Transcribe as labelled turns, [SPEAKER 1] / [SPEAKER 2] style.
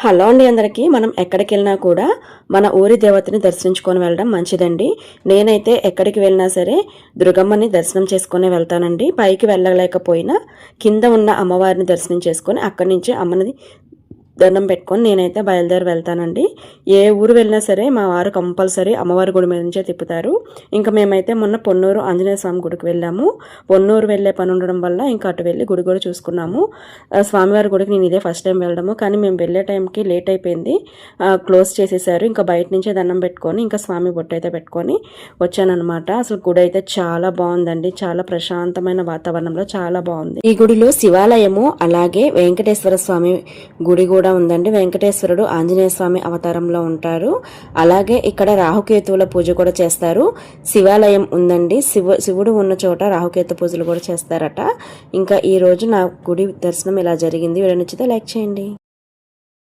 [SPEAKER 1] Hello అండి అందరికీ. మనం ఎక్కడికి వెళ్ళినా కూడా మన ఊరి దేవతని దర్శించుకొని వెళ్ళడం మంచిదండి. నేనైతే ఎక్కడికి వెళ్ళినా సరే దుర్గమ్మని దర్శనం చేసుకొని వెళ్తానండి. పైకి వెళ్ళలేకపోయినా కింద ఉన్న అమ్మవారిని దర్శనం చేసుకొని అక్కడి నుంచి అమ్మని దండం పెట్టుకొని నేనైతే బయలుదేరి వెళ్తానండి. ఏ ఊరు వెళ్ళినా సరే మా వారు కంపల్సరీ అమ్మవారి గుడి మీద నుంచే తిప్పుతారు. ఇంకా మేమైతే మొన్న పొన్నూరు ఆంజనేయ స్వామి గుడికి వెళ్ళాము. పొన్నూరు వెళ్ళే పని ఉండడం వల్ల ఇంకా అటు వెళ్ళి గుడి కూడా చూసుకున్నాము. స్వామివారి గుడికి నేను ఇదే ఫస్ట్ టైం వెళ్ళడము, కానీ మేము వెళ్ళే టైంకి లేట్ అయిపోయింది, క్లోజ్ చేసేసారు. ఇంకా బయట నుంచే దండం పెట్టుకొని ఇంకా స్వామి బొట్టు అయితే పెట్టుకొని వచ్చానమాట. అసలు గుడి అయితే చాలా బాగుందండి. చాలా ప్రశాంతమైన వాతావరణంలో చాలా బాగుంది. ఈ గుడిలో శివాలయము అలాగే వెంకటేశ్వర స్వామి గుడి కూడా ఉందండి. వెంకటేశ్వరుడు ఆంజనేయ స్వామి అవతారంలో ఉంటారు. అలాగే ఇక్కడ రాహుకేతువుల పూజ కూడా చేస్తారు. శివాలయం ఉందండి. శివుడు ఉన్న చోట రాహుకేతు పూజలు కూడా చేస్తారట. ఇంకా ఈ రోజు నా గుడి దర్శనం ఇలా జరిగింది. వీడియో నచ్చితే లైక్ చేయండి.